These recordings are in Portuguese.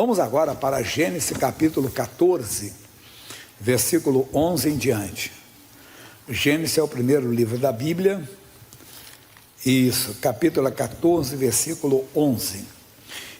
Vamos agora para Gênesis capítulo 14, versículo 11 em diante. Gênesis é o primeiro livro da Bíblia. Isso, capítulo 14, versículo 11.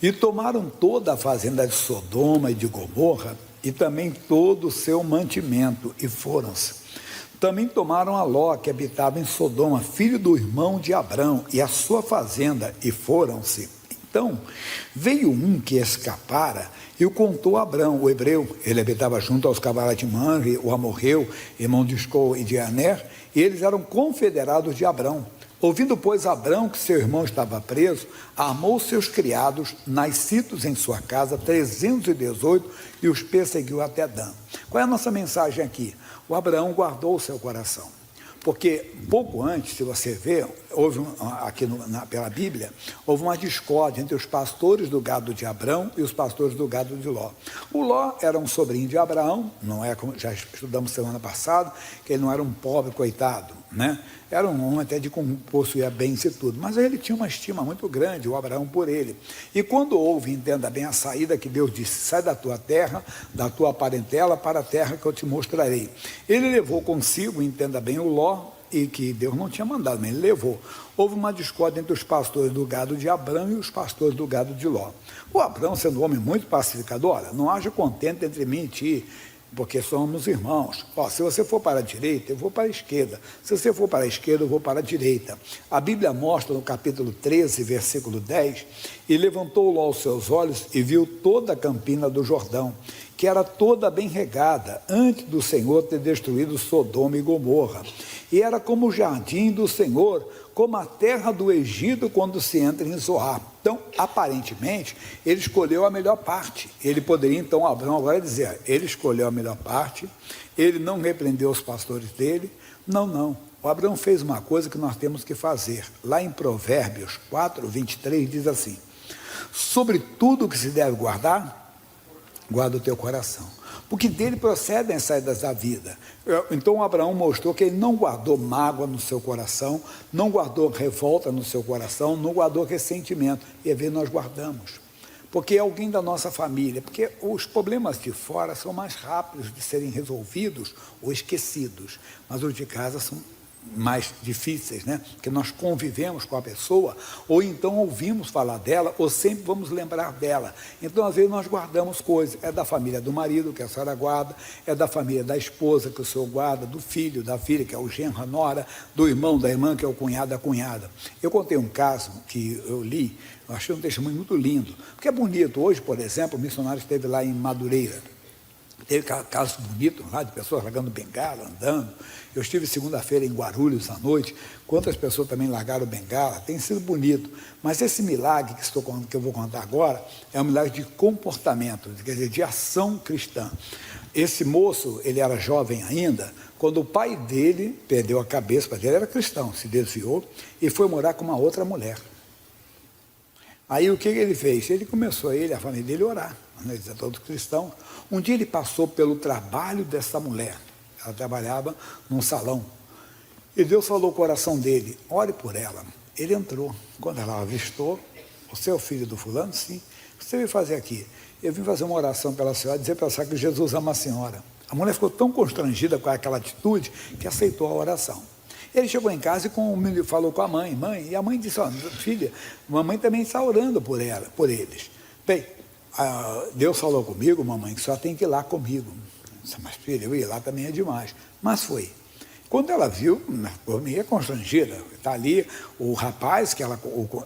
E tomaram toda a fazenda de Sodoma e de Gomorra, e também todo o seu mantimento, e foram-se. Também tomaram a Ló, que habitava em Sodoma, filho do irmão de Abrão, e a sua fazenda, e foram-se. Então, veio um que escapara e o contou a Abrão, o hebreu. Ele habitava junto aos cavalos de Manre, o amorreu, irmão de Escol e de Aner, e eles eram confederados de Abrão. Ouvindo, pois, Abrão que seu irmão estava preso, armou seus criados, nascidos em sua casa, 318, e os perseguiu até Dan. Qual é a nossa mensagem aqui? O Abraão guardou o seu coração. Porque pouco antes, se você ver, houve aqui pela Bíblia, houve uma discórdia entre os pastores do gado de Abrão e os pastores do gado de Ló. O Ló era um sobrinho de Abraão, não é como já estudamos semana passada, que ele não era um pobre coitado, né? Era um homem até de como possuía bens e tudo, mas ele tinha uma estima muito grande, o Abraão, por ele. E quando houve, entenda bem, a saída que Deus disse, sai da tua terra, da tua parentela, para a terra que eu te mostrarei. Ele levou consigo, entenda bem, o Ló, e que Deus não tinha mandado, mas ele levou. Houve uma discórdia entre os pastores do gado de Abrão e os pastores do gado de Ló. O Abrão, sendo um homem muito pacificador, olha, não haja contento entre mim e ti, porque somos irmãos. Se você for para a direita, eu vou para a esquerda. Se você for para a esquerda, eu vou para a direita. A Bíblia mostra no capítulo 13, versículo 10, e levantou Ló os seus olhos e viu toda a campina do Jordão, que era toda bem regada, antes do Senhor ter destruído Sodoma e Gomorra. E era como o jardim do Senhor, como a terra do Egito quando se entra em Zoar. Então, aparentemente, ele escolheu a melhor parte. Ele poderia, então, Abraão agora dizer, ele escolheu a melhor parte, ele não repreendeu os pastores dele. Não. O Abraão fez uma coisa que nós temos que fazer. Lá em Provérbios 4, 23, diz assim, sobre tudo que se deve guardar, guarda o teu coração, porque dele procedem as saídas da vida. Então Abraão mostrou que ele não guardou mágoa no seu coração, não guardou revolta no seu coração, não guardou ressentimento. E às vezes nós guardamos, porque é alguém da nossa família, porque os problemas de fora são mais rápidos de serem resolvidos ou esquecidos, mas os de casa são mais difíceis, né? Porque nós convivemos com a pessoa, ou então ouvimos falar dela, ou sempre vamos lembrar dela. Então, às vezes, nós guardamos coisas. É da família do marido, que a senhora guarda, é da família da esposa, que o senhor guarda, do filho, da filha, que é o genro, a nora, do irmão, da irmã, que é o cunhado, a cunhada. Eu contei um caso que eu li, eu achei um testemunho muito lindo, porque é bonito. Hoje, por exemplo, o missionário esteve lá em Madureira. Teve casos bonitos lá, de pessoas largando bengala, andando. Eu estive segunda-feira em Guarulhos à noite, quantas pessoas também largaram bengala, tem sido bonito. Mas esse milagre que eu vou contar agora, é um milagre de comportamento, quer dizer, de ação cristã. Esse moço, ele era jovem ainda, quando o pai dele perdeu a cabeça, porque ele era cristão, se desviou, e foi morar com uma outra mulher. Aí o que ele fez? Ele começou, a família dele, a orar, né, todos cristãos. Um dia ele passou pelo trabalho dessa mulher, ela trabalhava num salão, e Deus falou ao coração dele, ore por ela. Ele entrou, quando ela avistou, você é o filho do fulano? Sim. O que você veio fazer aqui? Eu vim fazer uma oração pela senhora, dizer para a senhora que Jesus ama a senhora. A mulher ficou tão constrangida com aquela atitude, que aceitou a oração. Ele chegou em casa e falou com a mãe, e a mãe disse, filha, mamãe também está orando por eles. Bem, Deus falou comigo, mamãe, que só tem que ir lá comigo. Mas filha, eu ir lá também é demais. Mas foi. Quando ela viu, meio constrangida, está ali o rapaz que ela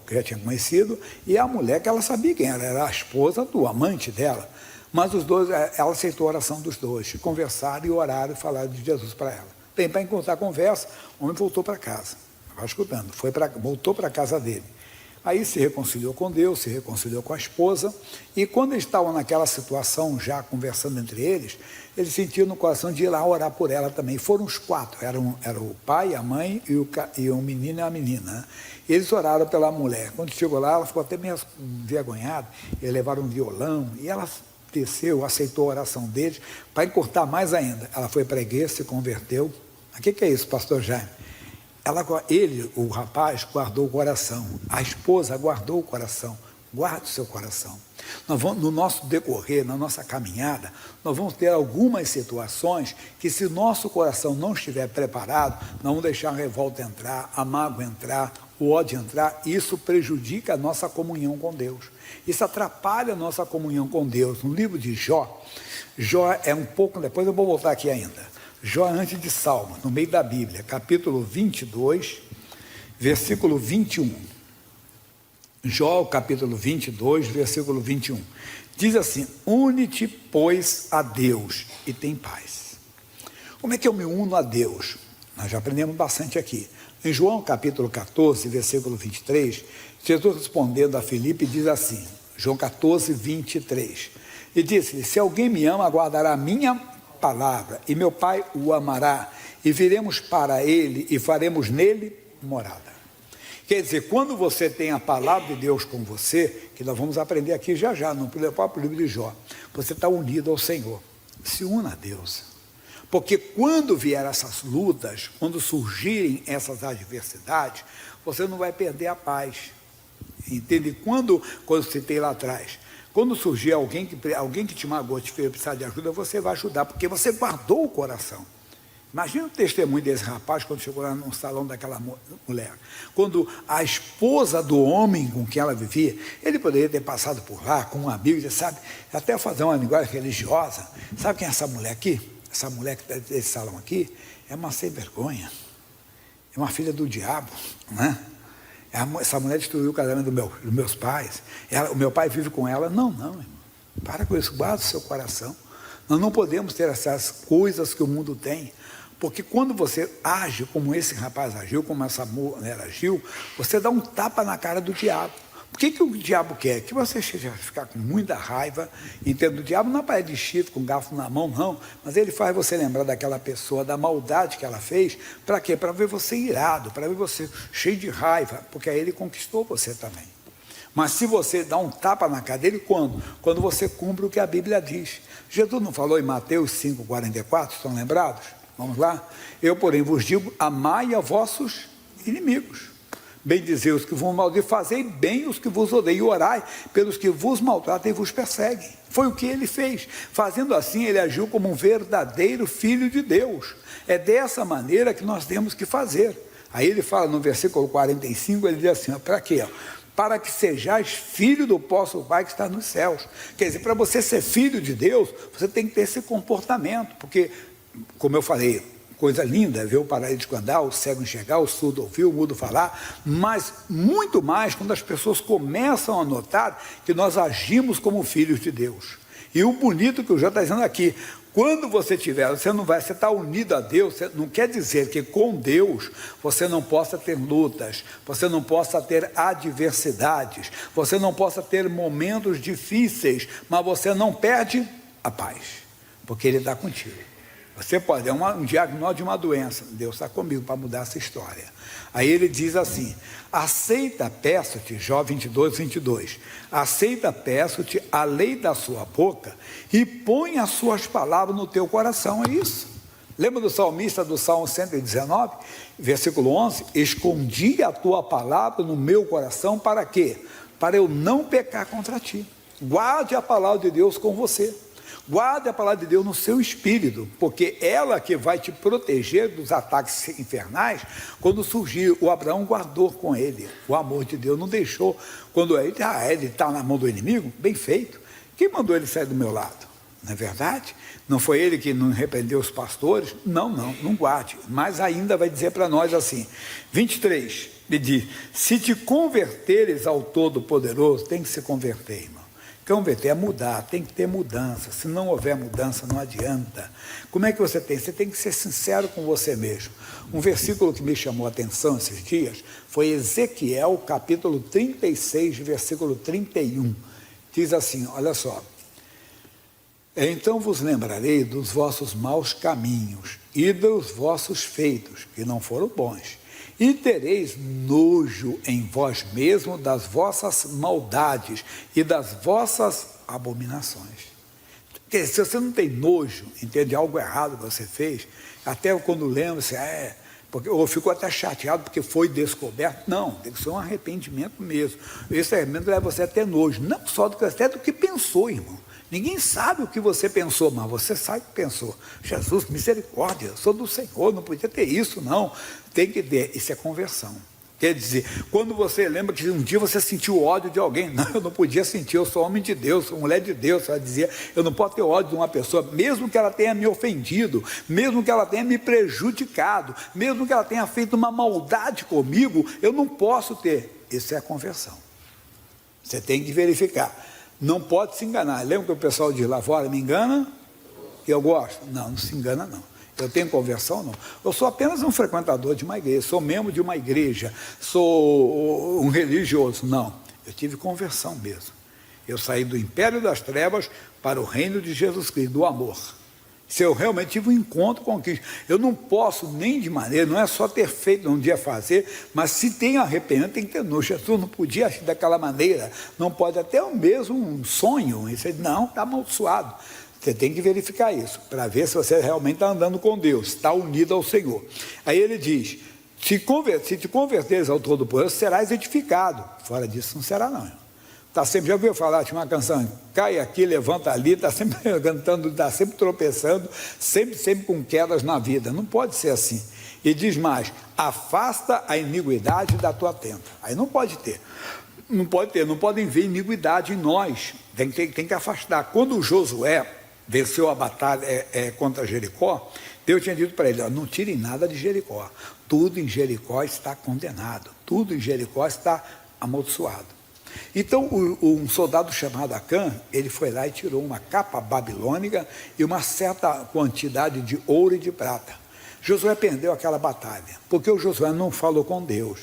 já tinha conhecido e a mulher que ela sabia quem era a esposa do amante dela. Mas os dois, ela aceitou a oração dos dois, conversaram e oraram e falaram de Jesus para ela. Bem, para encurtar a conversa, o homem voltou para casa, estava escutando, voltou para a casa dele. Aí se reconciliou com Deus, se reconciliou com a esposa, e quando eles estavam naquela situação, já conversando entre eles, ele sentiu no coração de ir lá orar por ela também. Foram os quatro, era o pai, a mãe e o menino e a menina, né? Eles oraram pela mulher. Quando chegou lá, ela ficou até meio envergonhada, eles levaram um violão, e ela desceu, aceitou a oração deles, para encurtar mais ainda. Ela foi para a igreja, se converteu. O que é isso, pastor Jaime? O rapaz, guardou o coração, a esposa guardou o coração. Guarde o seu coração. Nós vamos, no nosso decorrer, na nossa caminhada, nós vamos ter algumas situações que, se o nosso coração não estiver preparado, nós vamos deixar a revolta entrar, a mágoa entrar, o ódio entrar. Isso prejudica a nossa comunhão com Deus. Isso atrapalha a nossa comunhão com Deus. No livro de Jó, Jó é um pouco, depois eu vou voltar aqui ainda. Jó antes de Salmos, no meio da Bíblia, capítulo 22, versículo 21. Jó, capítulo 22, versículo 21. Diz assim: une-te, pois, a Deus e tem paz. Como é que eu me uno a Deus? Nós já aprendemos bastante aqui. Em João, capítulo 14, versículo 23, Jesus respondendo a Filipe diz assim, João 14, 23, e disse-lhe: se alguém me ama, guardará a minha palavra, e meu Pai o amará, e viremos para ele e faremos nele morada. Quer dizer, quando você tem a palavra de Deus com você, que nós vamos aprender aqui já, no próprio livro de Jó, você está unido ao Senhor. Se una a Deus. Porque quando vier essas lutas, quando surgirem essas adversidades, você não vai perder a paz. Entende? Quando eu citei lá atrás, quando surgir alguém que te magoou, te fez precisar de ajuda, você vai ajudar, porque você guardou o coração. Imagina o testemunho desse rapaz quando chegou lá no salão daquela mulher. Quando a esposa do homem com quem ela vivia, ele poderia ter passado por lá com um amigo, sabe, até fazer uma linguagem religiosa. Sabe quem é essa mulher aqui? Essa mulher que está nesse salão aqui é uma sem vergonha. É uma filha do diabo, né? Essa mulher destruiu o casamento dos meus pais. O meu pai vive com ela. Não, irmão. Para com isso, guarda o seu coração. Nós não podemos ter essas coisas que o mundo tem. Porque quando você age como esse rapaz agiu, como essa mulher agiu, você dá um tapa na cara do diabo. O que o diabo quer? Que você seja ficar com muita raiva. Entende? O diabo não aparece de chifre, com garfo na mão, não. Mas ele faz você lembrar daquela pessoa, da maldade que ela fez. Para quê? Para ver você irado, para ver você cheio de raiva. Porque aí ele conquistou você também. Mas se você dá um tapa na cara dele, quando? Quando você cumpre o que a Bíblia diz. Jesus não falou em Mateus 5,44, estão lembrados? Vamos lá? Eu, porém, vos digo, amai a vossos inimigos. Bendizei os que vos maldizem, fazei bem os que vos odeiam, e orai pelos que vos maltratam e vos perseguem. Foi o que ele fez. Fazendo assim, ele agiu como um verdadeiro filho de Deus. É dessa maneira que nós temos que fazer. Aí ele fala no versículo 45, ele diz assim, para quê? Para que sejais filho do vosso Pai que está nos céus. Quer dizer, para você ser filho de Deus, você tem que ter esse comportamento, porque, como eu falei, coisa linda, ver o paralítico andar, o cego enxergar, o surdo ouvir, o mudo falar, mas muito mais quando as pessoas começam a notar que nós agimos como filhos de Deus. E o bonito que o Jó está dizendo aqui, quando você você está unido a Deus, não quer dizer que com Deus você não possa ter lutas, você não possa ter adversidades, você não possa ter momentos difíceis, mas você não perde a paz, porque Ele está contigo. Você pode, um diagnóstico de uma doença, Deus está comigo para mudar essa história. Aí ele diz assim, aceita, peço-te, Jó 22, 22, aceita, peço-te a lei da sua boca e põe as suas palavras no teu coração, é isso. Lembra do salmista do Salmo 119, versículo 11, escondi a tua palavra no meu coração, para quê? Para eu não pecar contra ti. Guarde a palavra de Deus com você. Guarde a palavra de Deus no seu espírito, porque ela que vai te proteger dos ataques infernais. Quando surgir, o Abraão guardou com ele, o amor de Deus não deixou. Quando ele está na mão do inimigo, bem feito. Quem mandou ele sair do meu lado? Não é verdade? Não foi ele que não repreendeu os pastores? Não guarde. Mas ainda vai dizer para nós assim, 23, ele diz, se te converteres ao Todo-Poderoso, tem que se converter, irmão. Converter é mudar, tem que ter mudança. Se não houver mudança, não adianta. Como é que você tem? Você tem que ser sincero com você mesmo. Um versículo que me chamou a atenção esses dias foi Ezequiel, capítulo 36, versículo 31. Diz assim, olha só. Então vos lembrarei dos vossos maus caminhos e dos vossos feitos, que não foram bons. E tereis nojo em vós mesmo das vossas maldades e das vossas abominações. Porque se você não tem nojo, entende, algo errado que você fez, até quando lembra, você, ou ficou até chateado porque foi descoberto. Não, tem que ser um arrependimento mesmo. Esse arrependimento leva você a ter nojo, não só do que, até do que pensou, irmão. Ninguém sabe o que você pensou, mas você sabe o que pensou. Jesus, misericórdia, eu sou do Senhor, não podia ter isso, não. Tem que ter, isso é conversão. Quer dizer, quando você lembra que um dia você sentiu ódio de alguém, não, eu não podia sentir, eu sou homem de Deus, sou mulher de Deus, ela dizia, eu não posso ter ódio de uma pessoa, mesmo que ela tenha me ofendido, mesmo que ela tenha me prejudicado, mesmo que ela tenha feito uma maldade comigo, eu não posso ter. Isso é a conversão. Você tem que verificar, não pode se enganar. Lembra que o pessoal diz lá fora, me engana, que eu gosto? Não, não se engana não. Eu tenho conversão? Não. Eu sou apenas um frequentador de uma igreja, sou membro de uma igreja, sou um religioso. Não, eu tive conversão mesmo. Eu saí do império das trevas para o reino de Jesus Cristo, do amor. Se eu realmente tive um encontro com Cristo, eu não posso nem de maneira, não é só ter feito, não dia fazer, mas se tem arrependimento, tem que ter nojo. Jesus não podia agir daquela maneira, não pode até mesmo um sonho, não, está amaldiçoado. Você tem que verificar isso, para ver se você realmente está andando com Deus, está unido ao Senhor. Aí ele diz, se te converteres ao Todo-Poderoso, serás edificado. Fora disso não será não. Tá sempre, já ouviu falar, tinha uma canção, cai aqui, levanta ali, está sempre cantando, está sempre tropeçando, sempre com quedas na vida. Não pode ser assim. E diz mais, afasta a iniquidade da tua tenda. Aí não pode ter. Não podem ver iniquidade em nós. Tem que afastar. Quando Josué venceu a batalha contra Jericó, Deus tinha dito para ele, não tirem nada de Jericó, tudo em Jericó está condenado, tudo em Jericó está amaldiçoado. Então um soldado chamado Acã, ele foi lá e tirou uma capa babilônica e uma certa quantidade de ouro e de prata. Josué perdeu aquela batalha, porque o Josué não falou com Deus.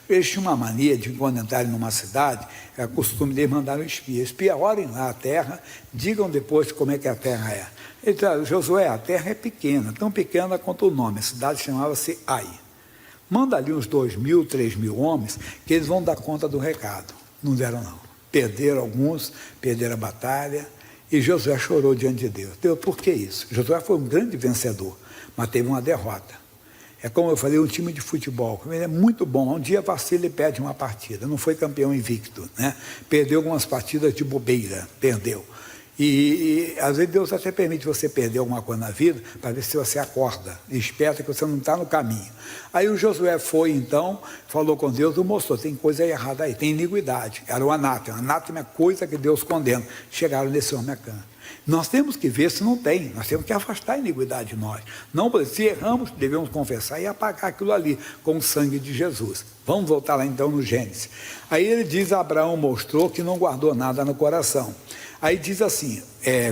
Eles tinham uma mania de, quando entrarem numa cidade, é costume de mandar um espia. Espia, olhem lá a terra, digam depois como é que a terra é. Ele disse, Josué, a terra é pequena, tão pequena quanto o nome, a cidade chamava-se Ai. Manda ali uns 2.000, 3.000 homens, que eles vão dar conta do recado. Não deram não. Perderam alguns, perderam a batalha, e Josué chorou diante de Deus. Deus, por que isso? Josué foi um grande vencedor, mas teve uma derrota. É como eu falei, um time de futebol, ele é muito bom, um dia vacila e perde uma partida, não foi campeão invicto, né? Perdeu algumas partidas de bobeira, perdeu. E às vezes Deus até permite você perder alguma coisa na vida, para ver se você acorda, esperta que você não está no caminho. Aí o Josué foi então, falou com Deus, mostrou, tem coisa errada aí, tem iniquidade, era o anátema é coisa que Deus condena. Chegaram nesse homem Acã. Nós temos que ver se não tem, nós temos que afastar a iniquidade de nós. Não, se erramos, devemos confessar e apagar aquilo ali com o sangue de Jesus. Vamos voltar lá então no Gênesis. Aí ele diz, Abraão mostrou que não guardou nada no coração. Aí diz assim,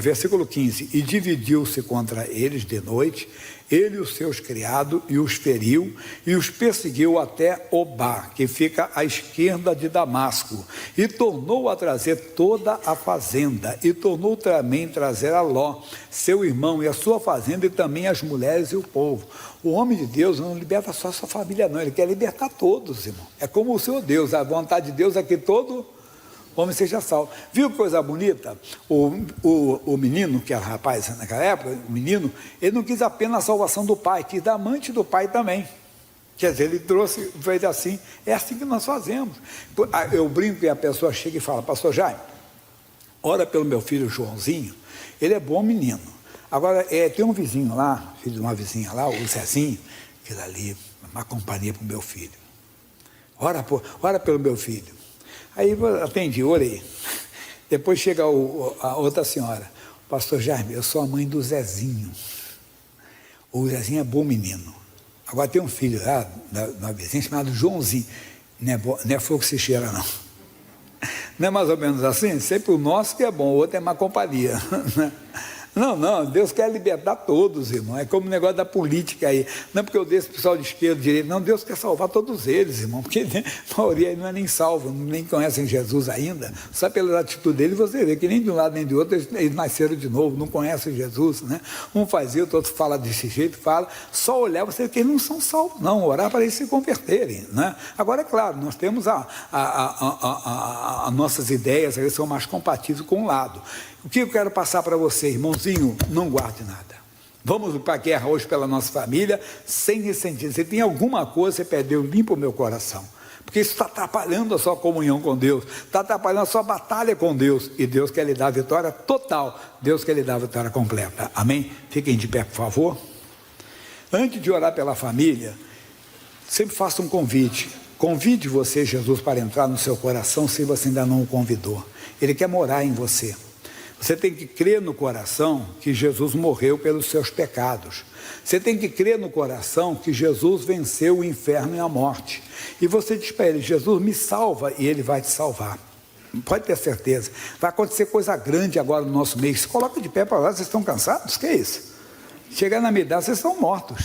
versículo 15, e dividiu-se contra eles de noite, ele e os seus criados, e os feriu, e os perseguiu até Obá, que fica à esquerda de Damasco, e tornou a trazer toda a fazenda, e tornou também trazer a Ló, seu irmão, e a sua fazenda, e também as mulheres e o povo. O homem de Deus não liberta só a sua família não, ele quer libertar todos, irmão. É como o seu Deus, a vontade de Deus é que todo homem seja salvo. Viu que coisa bonita? O menino, que era rapaz naquela época, o menino, ele não quis apenas a salvação do pai, quis da amante do pai também. Quer dizer, ele trouxe, fez assim, é assim que nós fazemos. Eu brinco e a pessoa chega e fala, pastor Jaime, ora pelo meu filho Joãozinho, ele é bom menino. Agora, tem um vizinho lá, filho de uma vizinha lá, o Zezinho, que ele ali, uma companhia para o meu filho. Ora pelo meu filho. Aí eu atendi, orei. Depois chega a outra senhora, pastor Jaime, eu sou a mãe do Zezinho. O Zezinho é bom menino. Agora tem um filho lá, na vizinha, chamado Joãozinho. Não é fogo que se cheira, não. Não é mais ou menos assim? Sempre o nosso que é bom, o outro é má companhia. Não, Deus quer libertar todos, irmão. É como o negócio da política aí. Não é porque eu deixo o pessoal de esquerda, de direita. Não, Deus quer salvar todos eles, irmão. Porque a maioria aí não é nem salvo, nem conhecem Jesus ainda. Só pela atitude deles você vê que nem de um lado nem do outro eles nasceram de novo, não conhecem Jesus, né? Um faz isso, outro fala desse jeito, fala. Só olhar você vê que eles não são salvos, não. Orar para eles se converterem, né? Agora, é claro, nós temos as nossas ideias, elas são mais compatíveis com um lado. O que eu quero passar para você, irmãozinho, não guarde nada. Vamos para a guerra hoje pela nossa família, sem ressentir. Se tem alguma coisa, você perdeu, limpa o meu coração. Porque isso está atrapalhando a sua comunhão com Deus, está atrapalhando a sua batalha com Deus. E Deus quer lhe dar a vitória total, Deus quer lhe dar a vitória completa. Amém? Fiquem de pé, por favor. Antes de orar pela família, sempre faça um convite. Convide você, Jesus, para entrar no seu coração, se você ainda não o convidou. Ele quer morar em você. Você tem que crer no coração que Jesus morreu pelos seus pecados. Você tem que crer no coração que Jesus venceu o inferno e a morte. E você diz para ele: Jesus, me salva, e ele vai te salvar. Pode ter certeza. Vai acontecer coisa grande agora no nosso meio. Se coloca de pé para lá, vocês estão cansados? Que é isso? Chegar na minha idade, vocês estão mortos.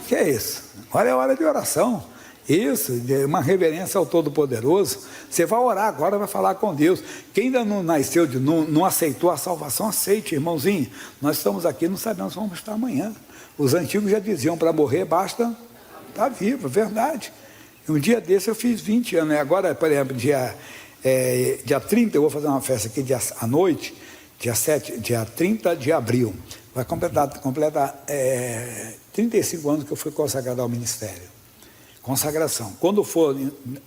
Que é isso? Agora é hora de oração. Isso, uma reverência ao Todo-Poderoso. Você vai orar agora, vai falar com Deus. Quem ainda não nasceu, não aceitou a salvação, aceite, irmãozinho. Nós estamos aqui, não sabemos se vamos estar amanhã. Os antigos já diziam, para morrer basta estar vivo, verdade. Um dia desse eu fiz 20 anos, agora, por exemplo, dia 30, eu vou fazer uma festa aqui à noite, dia 30 de abril. Vai completar 35 anos que eu fui consagrado ao ministério. Consagração. Quando for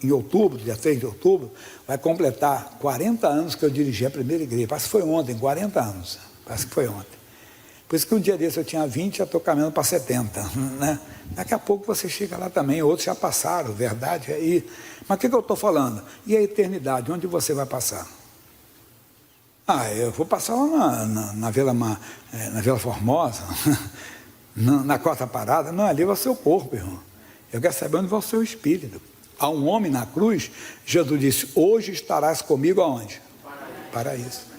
em outubro, dia 3 de outubro, vai completar 40 anos que eu dirigi a primeira igreja. Parece que foi ontem, 40 anos. Parece que foi ontem. Por isso que um dia desse eu tinha 20, já estou caminhando para 70. Né? Daqui a pouco você chega lá também, outros já passaram, verdade? Mas o que eu estou falando? E a eternidade, onde você vai passar? Eu vou passar lá na Vila Formosa, na quarta parada. Não, ali vai ser o corpo, irmão. Eu quero saber onde vai o seu espírito. Há um homem na cruz, Jesus disse: hoje estarás comigo aonde? Paraíso.